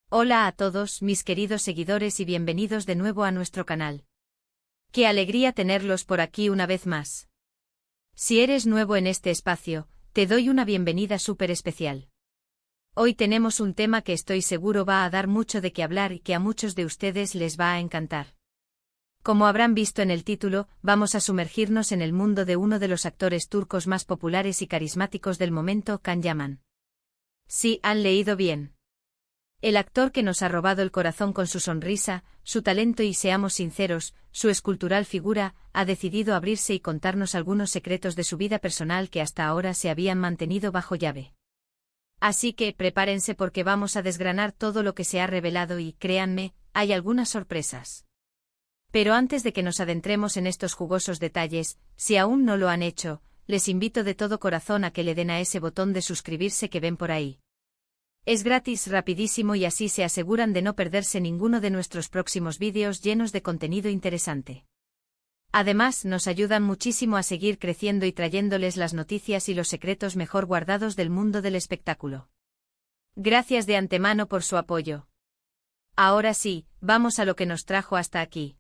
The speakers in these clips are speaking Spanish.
Hola a todos mis queridos seguidores y bienvenidos de nuevo a nuestro canal. Qué alegría tenerlos por aquí una vez más. Si eres nuevo en este espacio, te doy una bienvenida súper especial. Hoy tenemos un tema que estoy seguro va a dar mucho de qué hablar y que a muchos de ustedes les va a encantar. Como habrán visto en el título, vamos a sumergirnos en el mundo de uno de los actores turcos más populares y carismáticos del momento, Can Yaman. Sí, han leído bien. El actor que nos ha robado el corazón con su sonrisa, su talento y, seamos sinceros, su escultural figura, ha decidido abrirse y contarnos algunos secretos de su vida personal que hasta ahora se habían mantenido bajo llave. Así que prepárense porque vamos a desgranar todo lo que se ha revelado y, créanme, hay algunas sorpresas. Pero antes de que nos adentremos en estos jugosos detalles, si aún no lo han hecho, les invito de todo corazón a que le den a ese botón de suscribirse que ven por ahí. Es gratis, rapidísimo y así se aseguran de no perderse ninguno de nuestros próximos vídeos llenos de contenido interesante. Además, nos ayudan muchísimo a seguir creciendo y trayéndoles las noticias y los secretos mejor guardados del mundo del espectáculo. Gracias de antemano por su apoyo. Ahora sí, vamos a lo que nos trajo hasta aquí.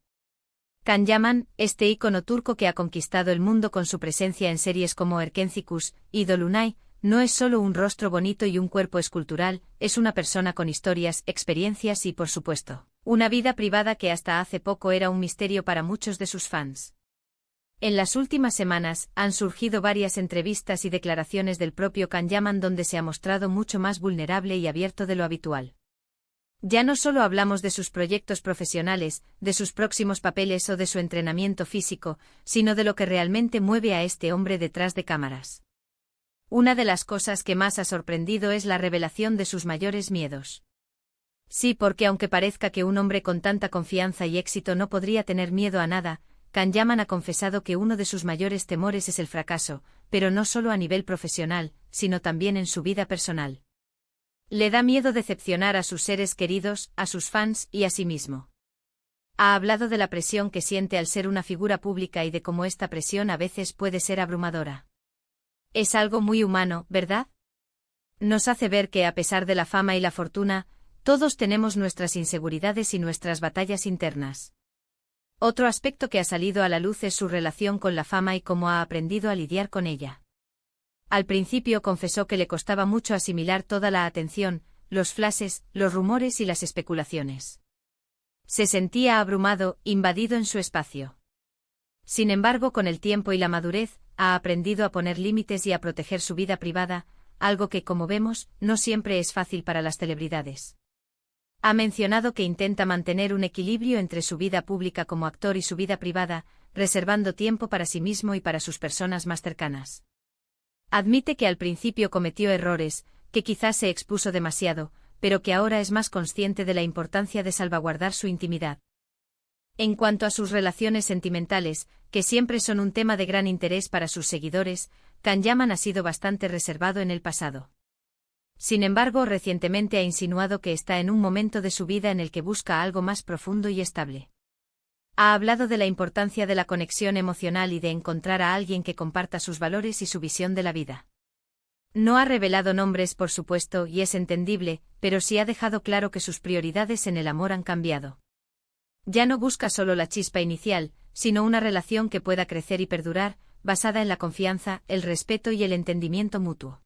Can Yaman, este ícono turco que ha conquistado el mundo con su presencia en series como Erkencikus y Dolunay, no es solo un rostro bonito y un cuerpo escultural, es una persona con historias, experiencias y, por supuesto, una vida privada que hasta hace poco era un misterio para muchos de sus fans. En las últimas semanas, han surgido varias entrevistas y declaraciones del propio Can Yaman donde se ha mostrado mucho más vulnerable y abierto de lo habitual. Ya no solo hablamos de sus proyectos profesionales, de sus próximos papeles o de su entrenamiento físico, sino de lo que realmente mueve a este hombre detrás de cámaras. Una de las cosas que más ha sorprendido es la revelación de sus mayores miedos. Sí, porque aunque parezca que un hombre con tanta confianza y éxito no podría tener miedo a nada, Can Yaman ha confesado que uno de sus mayores temores es el fracaso, pero no solo a nivel profesional, sino también en su vida personal. Le da miedo decepcionar a sus seres queridos, a sus fans y a sí mismo. Ha hablado de la presión que siente al ser una figura pública y de cómo esta presión a veces puede ser abrumadora. Es algo muy humano, ¿verdad? Nos hace ver que a pesar de la fama y la fortuna, todos tenemos nuestras inseguridades y nuestras batallas internas. Otro aspecto que ha salido a la luz es su relación con la fama y cómo ha aprendido a lidiar con ella. Al principio confesó que le costaba mucho asimilar toda la atención, los flashes, los rumores y las especulaciones. Se sentía abrumado, invadido en su espacio. Sin embargo, con el tiempo y la madurez, ha aprendido a poner límites y a proteger su vida privada, algo que, como vemos, no siempre es fácil para las celebridades. Ha mencionado que intenta mantener un equilibrio entre su vida pública como actor y su vida privada, reservando tiempo para sí mismo y para sus personas más cercanas. Admite que al principio cometió errores, que quizás se expuso demasiado, pero que ahora es más consciente de la importancia de salvaguardar su intimidad. En cuanto a sus relaciones sentimentales, que siempre son un tema de gran interés para sus seguidores, Can Yaman ha sido bastante reservado en el pasado. Sin embargo, recientemente ha insinuado que está en un momento de su vida en el que busca algo más profundo y estable. Ha hablado de la importancia de la conexión emocional y de encontrar a alguien que comparta sus valores y su visión de la vida. No ha revelado nombres, por supuesto, y es entendible, pero sí ha dejado claro que sus prioridades en el amor han cambiado. Ya no busca solo la chispa inicial, sino una relación que pueda crecer y perdurar, basada en la confianza, el respeto y el entendimiento mutuo.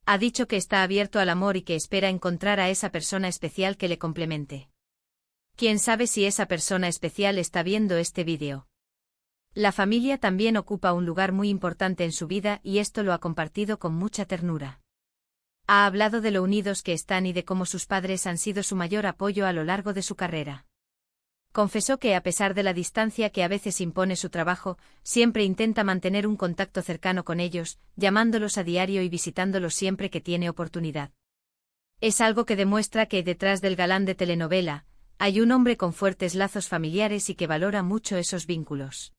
Ha dicho que está abierto al amor y que espera encontrar a esa persona especial que le complemente. ¿Quién sabe si esa persona especial está viendo este vídeo? La familia también ocupa un lugar muy importante en su vida y esto lo ha compartido con mucha ternura. Ha hablado de lo unidos que están y de cómo sus padres han sido su mayor apoyo a lo largo de su carrera. Confesó que a pesar de la distancia que a veces impone su trabajo, siempre intenta mantener un contacto cercano con ellos, llamándolos a diario y visitándolos siempre que tiene oportunidad. Es algo que demuestra que detrás del galán de telenovela, hay un hombre con fuertes lazos familiares y que valora mucho esos vínculos.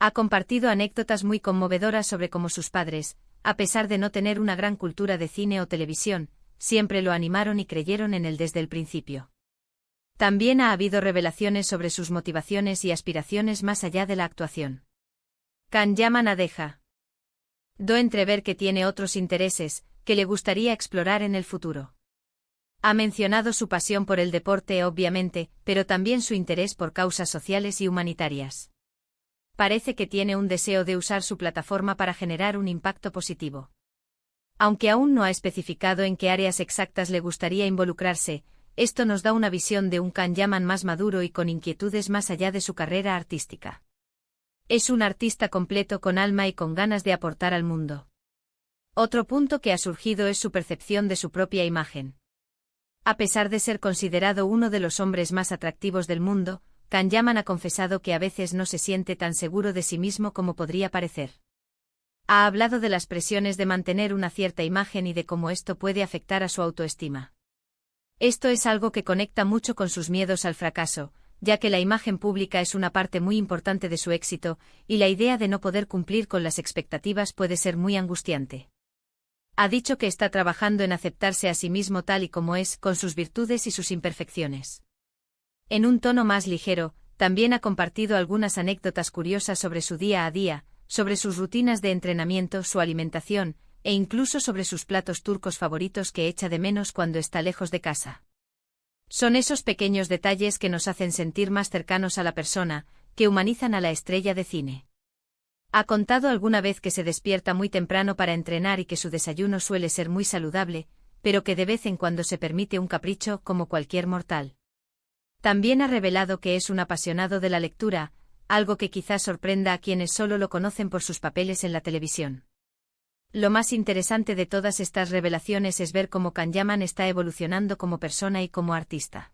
Ha compartido anécdotas muy conmovedoras sobre cómo sus padres, a pesar de no tener una gran cultura de cine o televisión, siempre lo animaron y creyeron en él desde el principio. También ha habido revelaciones sobre sus motivaciones y aspiraciones más allá de la actuación. Can Yaman deja do entrever que tiene otros intereses, que le gustaría explorar en el futuro. Ha mencionado su pasión por el deporte, obviamente, pero también su interés por causas sociales y humanitarias. Parece que tiene un deseo de usar su plataforma para generar un impacto positivo. Aunque aún no ha especificado en qué áreas exactas le gustaría involucrarse, esto nos da una visión de un Can Yaman más maduro y con inquietudes más allá de su carrera artística. Es un artista completo con alma y con ganas de aportar al mundo. Otro punto que ha surgido es su percepción de su propia imagen. A pesar de ser considerado uno de los hombres más atractivos del mundo, Can Yaman ha confesado que a veces no se siente tan seguro de sí mismo como podría parecer. Ha hablado de las presiones de mantener una cierta imagen y de cómo esto puede afectar a su autoestima. Esto es algo que conecta mucho con sus miedos al fracaso, ya que la imagen pública es una parte muy importante de su éxito, y la idea de no poder cumplir con las expectativas puede ser muy angustiante. Ha dicho que está trabajando en aceptarse a sí mismo tal y como es, con sus virtudes y sus imperfecciones. En un tono más ligero, también ha compartido algunas anécdotas curiosas sobre su día a día, sobre sus rutinas de entrenamiento, su alimentación, e incluso sobre sus platos turcos favoritos que echa de menos cuando está lejos de casa. Son esos pequeños detalles que nos hacen sentir más cercanos a la persona, que humanizan a la estrella de cine. Ha contado alguna vez que se despierta muy temprano para entrenar y que su desayuno suele ser muy saludable, pero que de vez en cuando se permite un capricho como cualquier mortal. También ha revelado que es un apasionado de la lectura, algo que quizás sorprenda a quienes solo lo conocen por sus papeles en la televisión. Lo más interesante de todas estas revelaciones es ver cómo Can Yaman está evolucionando como persona y como artista.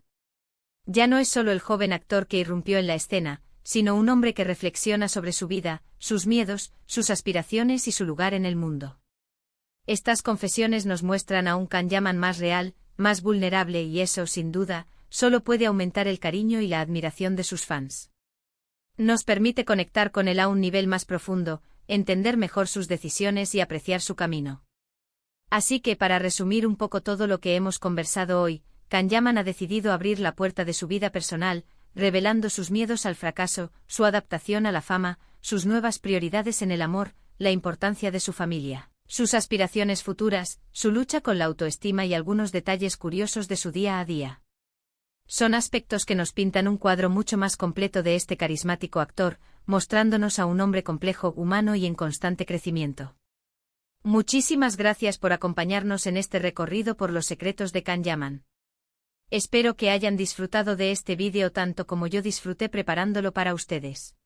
Ya no es solo el joven actor que irrumpió en la escena, sino un hombre que reflexiona sobre su vida, sus miedos, sus aspiraciones y su lugar en el mundo. Estas confesiones nos muestran a un Can Yaman más real, más vulnerable y eso, sin duda, solo puede aumentar el cariño y la admiración de sus fans. Nos permite conectar con él a un nivel más profundo, entender mejor sus decisiones y apreciar su camino. Así que para resumir un poco todo lo que hemos conversado hoy, Can Yaman ha decidido abrir la puerta de su vida personal, revelando sus miedos al fracaso, su adaptación a la fama, sus nuevas prioridades en el amor, la importancia de su familia, sus aspiraciones futuras, su lucha con la autoestima y algunos detalles curiosos de su día a día. Son aspectos que nos pintan un cuadro mucho más completo de este carismático actor, mostrándonos a un hombre complejo, humano y en constante crecimiento. Muchísimas gracias por acompañarnos en este recorrido por los secretos de Can Yaman. Espero que hayan disfrutado de este vídeo tanto como yo disfruté preparándolo para ustedes.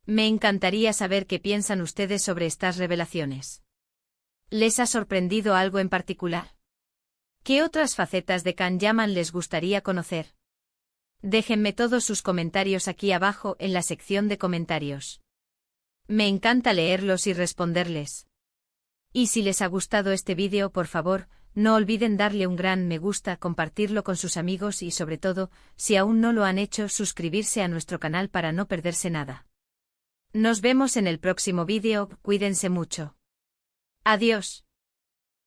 Me encantaría saber qué piensan ustedes sobre estas revelaciones. ¿Les ha sorprendido algo en particular? ¿Qué otras facetas de Can Yaman les gustaría conocer? Déjenme todos sus comentarios aquí abajo en la sección de comentarios. Me encanta leerlos y responderles. Y si les ha gustado este vídeo, por favor, no olviden darle un gran me gusta, compartirlo con sus amigos y sobre todo, si aún no lo han hecho, suscribirse a nuestro canal para no perderse nada. Nos vemos en el próximo vídeo, cuídense mucho. Adiós.